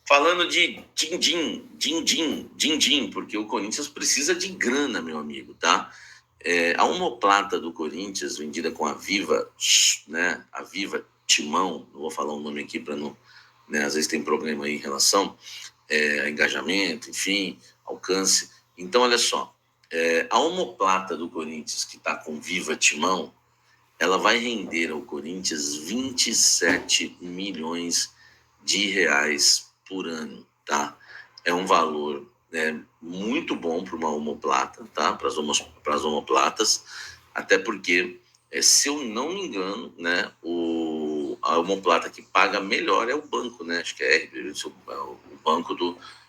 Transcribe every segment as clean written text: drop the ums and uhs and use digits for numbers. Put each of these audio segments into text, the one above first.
Falando de din-din, porque o Corinthians precisa de grana, meu amigo, tá? A omoplata do Corinthians, vendida com a Viva, né? A Viva Timão, não vou falar o nome aqui para não, né? Às vezes tem problema aí em relação a engajamento, enfim, alcance. Então, olha só, a omoplata do Corinthians, que está com Viva Timão, ela vai render ao Corinthians 27 milhões de reais por ano, tá? É um valor muito bom para uma omoplata, tá? Para as omoplatas, até porque, se eu não me engano, né, a omoplata que paga melhor é o banco, né? Acho que é RB, o banco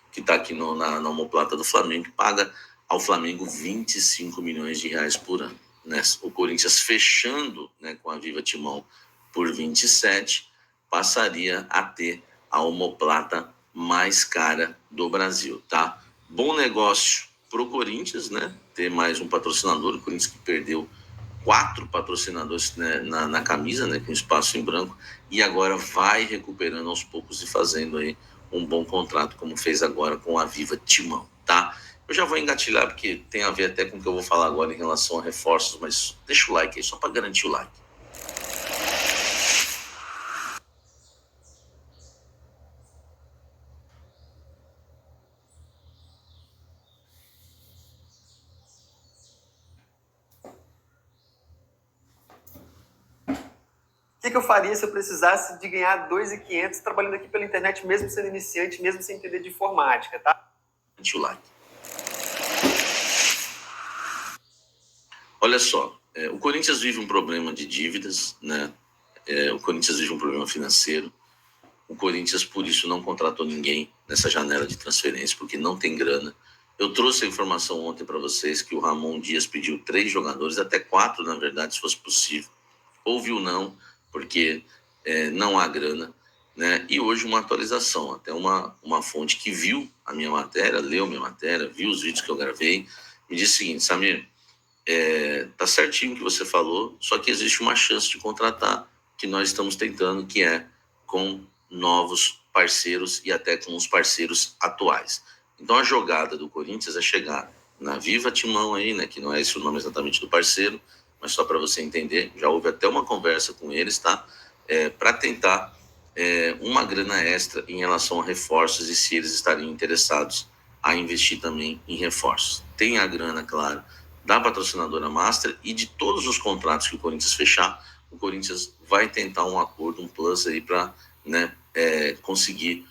que está aqui na omoplata do Flamengo, que paga ao Flamengo 25 milhões de reais por ano. Né? O Corinthians fechando, né, com a Viva Timão por 27, passaria a ter a omoplata mais cara do Brasil, tá? Bom negócio pro Corinthians, né? Ter mais um patrocinador, o Corinthians que perdeu 4 patrocinadores, né, na camisa, né, com espaço em branco, e agora vai recuperando aos poucos e fazendo aí um bom contrato, como fez agora com a Viva Timão, tá? Eu já vou engatilhar, porque tem a ver até com o que eu vou falar agora em relação a reforços, mas deixa o like aí, só para garantir o like. O que eu faria se eu precisasse de ganhar 2.500 trabalhando aqui pela internet, mesmo sendo iniciante, mesmo sem entender de informática, tá? Deixa o like. Olha só, o Corinthians vive um problema de dívidas, né? O Corinthians vive um problema financeiro. O Corinthians, por isso, não contratou ninguém nessa janela de transferência, porque não tem grana. Eu trouxe a informação ontem para vocês que o Ramon Dias pediu 3 jogadores, até 4, na verdade, se fosse possível. Houve o não, porque não há grana. Né? E hoje uma atualização, até uma fonte que viu a minha matéria, leu minha matéria, viu os vídeos que eu gravei, me disse o seguinte: Samir, tá certinho o que você falou, só que existe uma chance de contratar, que nós estamos tentando, que é com novos parceiros e até com os parceiros atuais. Então a jogada do Corinthians é chegar na Viva Timão aí, né, que não é esse o nome exatamente do parceiro, mas só para você entender, já houve até uma conversa com eles, tá? Para tentar uma grana extra em relação a reforços e se eles estariam interessados a investir também em reforços. Tem a grana, claro, da patrocinadora Master e de todos os contratos que o Corinthians fechar, o Corinthians vai tentar um acordo, um plus aí para, né, conseguir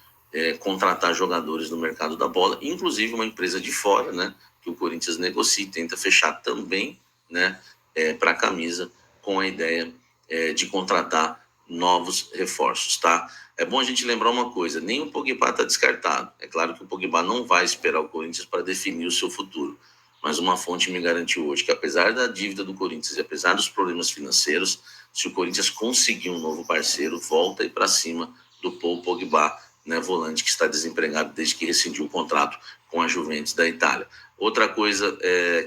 contratar jogadores no mercado da bola, inclusive uma empresa de fora, né, que o Corinthians negocia e tenta fechar também, né, para a camisa, com a ideia de contratar novos reforços, tá? É bom a gente lembrar uma coisa, nem o Pogba está descartado. É claro que o Pogba não vai esperar o Corinthians para definir o seu futuro, mas uma fonte me garantiu hoje que, apesar da dívida do Corinthians e apesar dos problemas financeiros, se o Corinthians conseguir um novo parceiro, volta aí para cima do Paul Pogba, né, volante que está desempregado desde que rescindiu o contrato com a Juventus da Itália. Outra coisa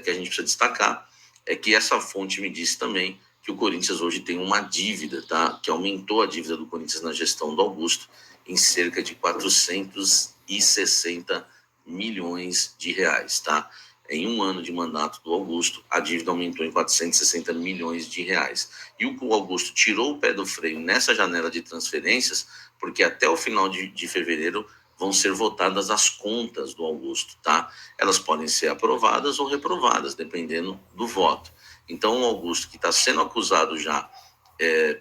que a gente precisa destacar é que essa fonte me disse também que o Corinthians hoje tem uma dívida, tá? Que aumentou a dívida do Corinthians na gestão do Augusto em cerca de 460 milhões de reais, tá? Em um ano de mandato do Augusto, a dívida aumentou em 460 milhões de reais. E o Augusto tirou o pé do freio nessa janela de transferências, porque até o final de fevereiro vão ser votadas as contas do Augusto, tá? Elas podem ser aprovadas ou reprovadas, dependendo do voto. Então, o Augusto, que está sendo acusado já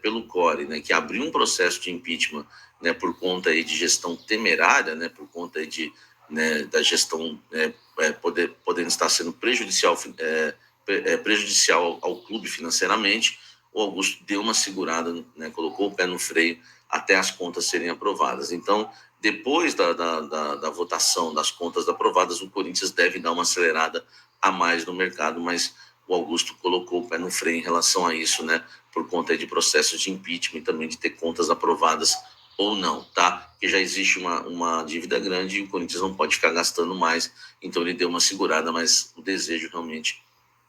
pelo CORE, né, que abriu um processo de impeachment, né, por conta aí de gestão temerária, né, por conta aí né, da gestão podendo estar sendo prejudicial ao clube financeiramente, o Augusto deu uma segurada, né, colocou o pé no freio até as contas serem aprovadas. Então, depois da votação das contas aprovadas, o Corinthians deve dar uma acelerada a mais no mercado, mas o Augusto colocou o pé no freio em relação a isso, né? Por conta de processos de impeachment e também de ter contas aprovadas ou não, tá? Porque já existe uma dívida grande e o Corinthians não pode ficar gastando mais, então ele deu uma segurada, mas o desejo realmente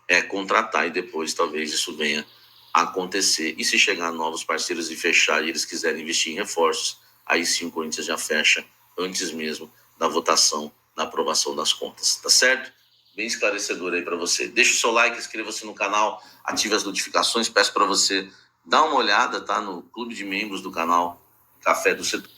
é contratar e depois talvez isso venha a acontecer. E se chegar novos parceiros e fechar e eles quiserem investir em reforços, aí sim o Corinthians já fecha antes mesmo da votação, na aprovação das contas, tá certo? Bem esclarecedor aí para você. Deixa o seu like, inscreva-se no canal, ative as notificações, peço para você dar uma olhada, tá, no clube de membros do canal Café do Setor.